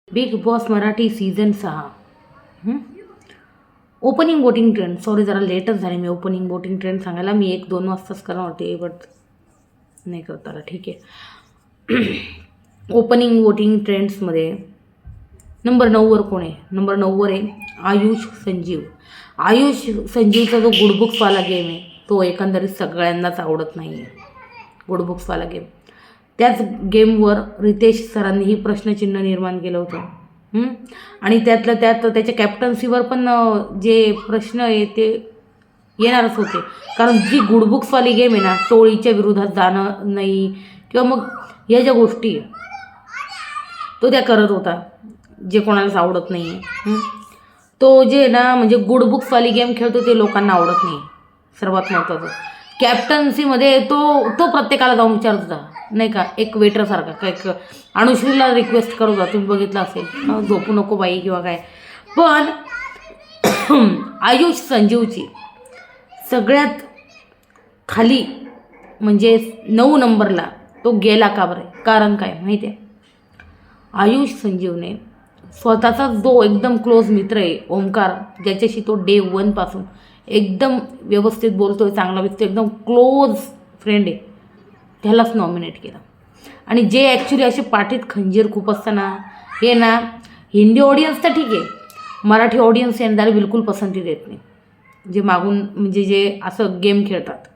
Big boss Marathi season 6 opening voting trend. Sorry जरा लेटच झाले मी ओपनिंग वोटिंग ट्रेंड सांगायला. मी 1-2 वाजताच करणार होते बट नाही करता आला. ठीक आहे. ओपनिंग वोटिंग ट्रेंड्समध्ये नंबर 9वर कोण आहे? नंबर 9वर आहे आयुष संजीव. आयुष संजीवचा जो गुडबुक्सवाला गेम आहे तो एकंदरीत सगळ्यांनाच आवडत नाही आहे. गुडबुक्सवाला गेम, त्याच गेमवर रितेश सरांनीही प्रश्नचिन्ह निर्माण केलं होतं. आणि त्यातलं त्यात त्याच्या कॅप्टन्सीवर पण जे प्रश्न आहे ते येणारच होते. कारण जी गुडबुक्सवाली गेम आहे ना, टोळीच्या विरोधात जाणं नाही किंवा मग या ज्या गोष्टी तो त्या करत होता जे कोणालाच आवडत नाही आहे. तो जे ना म्हणजे गुडबुक्सवाली गेम खेळतो ते लोकांना आवडत नाही. सर्वात महत्त्वाचं कॅप्टन्सीमध्ये तो प्रत्येकाला जाऊन विचारत होता नाही का, एक वेटरसारखा काय अनुश्रीला रिक्वेस्ट करत होता. तुम्ही बघितलं असेल, झोपू नको बाई किंवा काय. पण आयुष संजीवची सगळ्यात खाली म्हणजे 9 नंबरला तो गेला का बरं? कारण काय माहिती आहे? आयुष संजीवने स्वतःचा जो एकदम क्लोज मित्र आहे ओमकार, ज्याच्याशी तो डे 1 पासून एकदम व्यवस्थित बोलतोय, चांगला दिसतो, एकदम क्लोज फ्रेंड आहे, त्यालाच नॉमिनेट केलं. आणि जे ॲक्च्युली असे पाठीत खंजीर खूप असताना हे ना, हिंदी ऑडियन्स तर ठीक आहे, मराठी ऑडियन्स यांना त्याला बिलकुल पसंती देत नाही, जे मागून म्हणजे जे असं गेम खेळतात.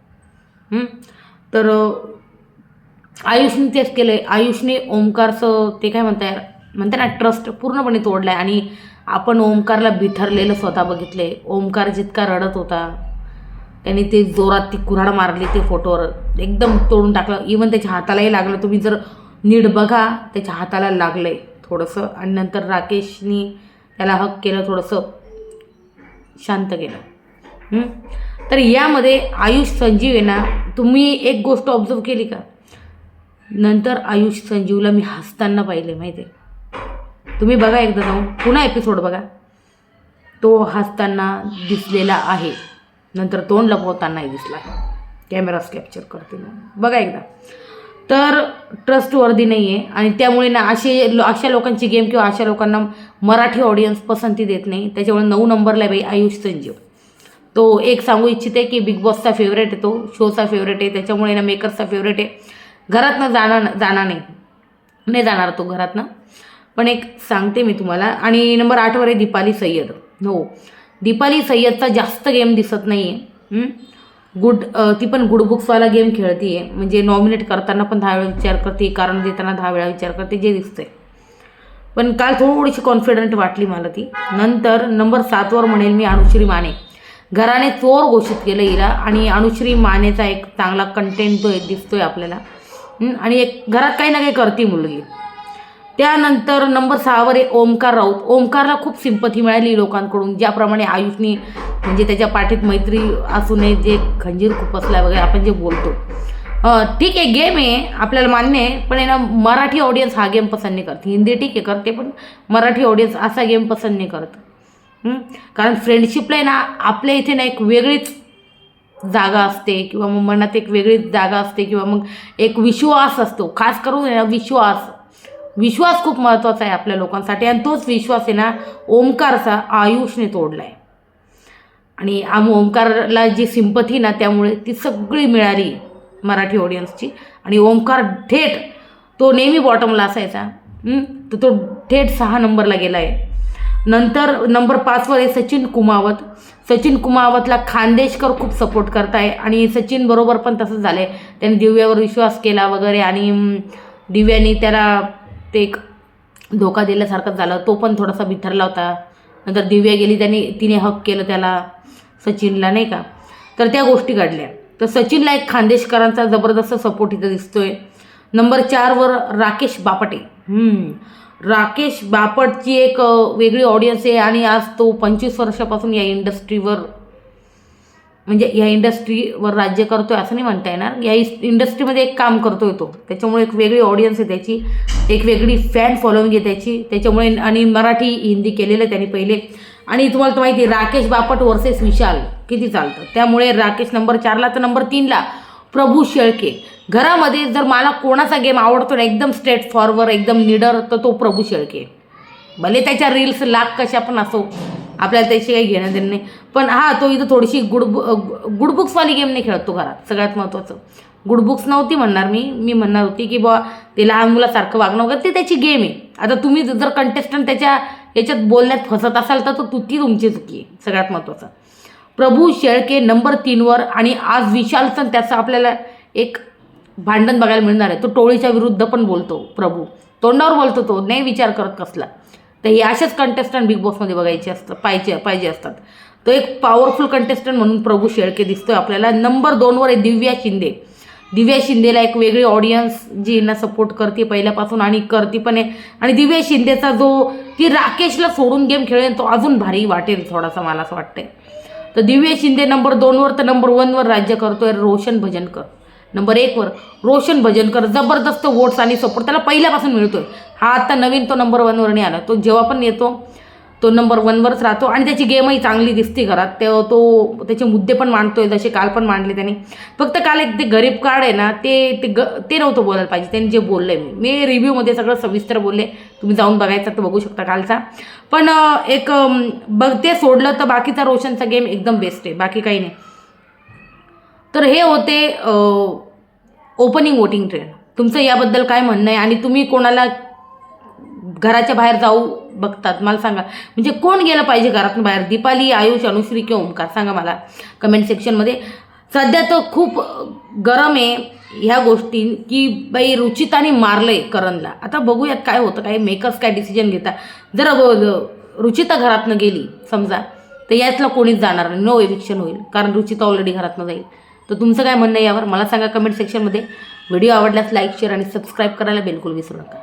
तर आयुषने तेच केलं आहे. आयुषने ओमकारचं ते काय म्हणता ना ट्रस्ट पूर्णपणे तोडला आहे. आणि आपण ओमकारला बिथरलेलं स्वतः बघितले. ओमकार जितका रडत होता त्याने ते जोरात ती कुऱ्हाड मारली, ते फोटोवर एकदम तोडून टाकलं. इवन त्याच्या हातालाही लागलं. तुम्ही जर नीट बघा, त्याच्या हाताला लागलं आहे थोडंसं. आणि नंतर राकेशनी त्याला हक केलं, थोडंसं शांत केलं. तर यामध्ये आयुष संजीव आहे ना, तुम्ही एक गोष्ट ऑब्झर्व केली का? नंतर आयुष संजीवला मी हसताना पाहिले माहिती आहे. तुम्ही बघा एकदा जाऊन पुन्हा एपिसोड बघा, तो हसताना दिसलेला आहे. नंतर तोंड लपवतानाही दिसला, कॅमेराच कॅप्चर करते बघा एकदा. तर ट्रस्टवर्दी नाही आहे. आणि त्यामुळे ना अशा लोकांची गेम किंवा अशा लोकांना मराठी ऑडियन्स पसंती देत नाही. त्याच्यामुळे 9 नंबरला बाई आयुष संजीव. तो एक सांगू इच्छिते की बिग बॉसचा फेवरेट आहे, तो शोचा फेवरेट आहे, त्याच्यामुळे ना मेकर्सचा फेवरेट आहे. घरातनं जाणार नाही जाणार तो घरातनं. पण एक सांगते मी तुम्हाला. आणि नंबर 8वर आहे दीपाली सय्यद. हो, दीपाली सय्यदचा जास्त गेम दिसत नाही आहे. ती पण गुडबुक्सवाला गेम खेळते आहे. म्हणजे नॉमिनेट करताना पण 10 वेळा विचार करते, कारण देताना 10 वेळा विचार करते, जे दिसतंय. पण काल थोडीशी कॉन्फिडंट वाटली मला ती. नंतर नंबर 7वर म्हणेल मी अनुश्री माने. घराने चोर घोषित केलं हिला. आणि अनुश्री मानेचा एक चांगला कंटेंट तो दिसतोय आपल्याला. आणि एक घरात काही ना काही करते मुलगी. त्यानंतर नंबर 6वर आहे ओमकार राऊत. ओमकारला खूप सिंपथी मिळाली लोकांकडून. ज्याप्रमाणे आयुषनी म्हणजे त्याच्या पाठीत मैत्री असू नये, जे खंजीर खुपसला वगैरे आपण जे बोलतो, ठीक आहे गेम आहे आपल्याला मान्य आहे. पण आहे ना, मराठी ऑडियन्स हा गेम पसंत नाही करते. हिंदी ठीक आहे करते, पण मराठी ऑडियन्स असा गेम पसंत नाही करत. कारण फ्रेंडशिपला आहे ना, आपल्या इथे ना एक वेगळीच जागा असते, किंवा मग मनात एक वेगळीच जागा असते, किंवा मग एक विश्वास असतो. खास करून विश्वास खूप महत्त्वाचा आहे आपल्या लोकांसाठी. आणि तोच विश्वास आहे ना, ओमकारचा आयुषने तोडला आहे. आणि ओमकारला जी सिंपथी ना, त्यामुळे ती सगळी मिळाली मराठी ऑडियन्सची. आणि ओमकार थेट, तो नेहमी बॉटमला असायचा, तर तो थेट 6 नंबरला गेला आहे. नंतर नंबर 5वर आहे सचिन कुमावत. सचिन कुमावतला खानदेशकर खूप सपोर्ट करताय. आणि सचिन बरोबर पण तसंच झालं आहे. त्याने दिव्यावर विश्वास केला वगैरे, आणि दिव्याने त्याला ते एक धोका दिल्यासारखंच झालं. तो पण थोडासा बिथरला होता. नंतर दिव्या गेली, तिने हक केलं त्याला, सचिनला नाही का. तर त्या गोष्टी घडल्या. तर सचिनला एक खानदेशकरांचा जबरदस्त सपोर्ट इथं दिसतोय. नंबर 4वर राकेश बापटे. राकेश बापटची एक वेगळी ऑडियन्स आहे. आणि आज तो 25 वर्षापासून या इंडस्ट्रीवर राज्य करतोय असं नाही म्हणता येणार. या इंडस्ट्रीमध्ये एक काम करतोय तो, त्याच्यामुळे एक वेगळी ऑडियन्स आहे त्याची, एक वेगळी फॅन फॉलोइंग आहे त्याची. त्याच्यामुळे आणि मराठी हिंदी केलेलं आहे त्यांनी पहिले. आणि तुम्हाला तर माहिती आहे राकेश बापट वर्सेस विशाल किती चालतं. त्यामुळे राकेश नंबर 4ला. तर नंबर 3ला प्रभू शेळके. घरामध्ये जर मला कोणाचा गेम आवडतो ना एकदम स्ट्रेट फॉरवर्ड, एकदम निडर, तर तो प्रभू शेळके. भले त्याच्या रील्स लाख कशा पण असो, आपल्याला त्याची काही घेणं देणं नाही. पण तो इथं थोडीशी गुडबुक्सवाली गेम नाही खेळतो घरात. सगळ्यात महत्त्वाचं गुडबुक्स नव्हती म्हणणार मी म्हणणार होती की बुवा ते लहान मुलासारखं वागणं वगैरे ते त्याची गेम आहे. आता तुम्ही जर कंटेस्टंट त्याच्या याच्यात बोलण्यात फसत असाल तर ती तुमची चुकी आहे. सगळ्यात महत्त्वाचं प्रभू शेळके नंबर 3वर. आणि आज विशालचं त्याचं आपल्याला एक भांडण बघायला मिळणार आहे. तो टोळीच्या विरुद्ध पण बोलतो प्रभू, तोंडावर बोलतो, तो नाही विचार करत कसला. तर हे असेच कंटेस्टंट बिग बॉसमध्ये बघायचे असतात, पाहिजे असतात. तो एक पॉवरफुल कंटेस्टंट म्हणून प्रभू शेळके दिसतोय आपल्याला. नंबर 2वर आहे दिव्या शिंदे. दिव्या शिंदेला एक वेगळी ऑडियन्स जी यांना सपोर्ट करते पहिल्यापासून आणि करते पण आहे. आणि दिव्या शिंदेचा ती राकेशला सोडून गेम खेळेल तो अजून भारी वाटेल थोडासा, मला असं वाटतंय. तर दिव्या शिंदे नंबर 2वर. तर नंबर 1वर राज्य करतोय रोशन भजनकर. नंबर 1वर रोशन भजनकर. जबरदस्त वोट्स आणि सपोर्ट त्याला पहिल्यापासून मिळतोय. हा आता नवीन तो नंबर 1वर नाही आला. तो जेव्हा पण येतो तो नंबर 1वरच राहतो आणि त्याची गेमही चांगली दिसते घरात. तो त्याचे मुद्दे पण मांडतोय, जसे काल पण मांडले त्याने. फक्त काल एक ते गरीब कार्ड आहे ना, ते नव्हतं बोलायला पाहिजे. त्यांनी जे बोललं आहे, मी रिव्ह्यूमध्ये सगळं सविस्तर बोलले, तुम्ही जाऊन बघायचं तर बघू शकता कालचा. पण ते सोडलं तर बाकीचा रोशनचा गेम एकदम बेस्ट आहे, बाकी काही नाही. तर हे होते ओपनिंग वोटिंग ट्रेंड. तुमचं याबद्दल काय म्हणणं आहे आणि तुम्ही कोणाला घराच्या बाहेर जाऊ बघतात मला सांगा. म्हणजे कोण गेलं पाहिजे घरातून बाहेर, दीपाली, आयुष, अनुश्री किंवा ओमकार? सांगा मला कमेंट सेक्शनमध्ये. सध्या तर खूप गरम आहे ह्या गोष्टी की बाई रुचिताने मारलंय करणला. आता बघूयात काय होतं, काय मेकर्स काय डिसिजन घेतात. जर रुचिता घरातनं गेली समजा तर यातलं कोणीच जाणार नाही, नो एविक्शन होईल, कारण रुचिता ऑलरेडी घरातनं जाईल. तर तुमचं काय म्हणणं आहे यावर मला सांगा कमेंट सेक्शनमध्ये. व्हिडिओ आवडल्यास लाईक, शेअर आणि सबस्क्राईब करायला बिलकुल विसरू नका.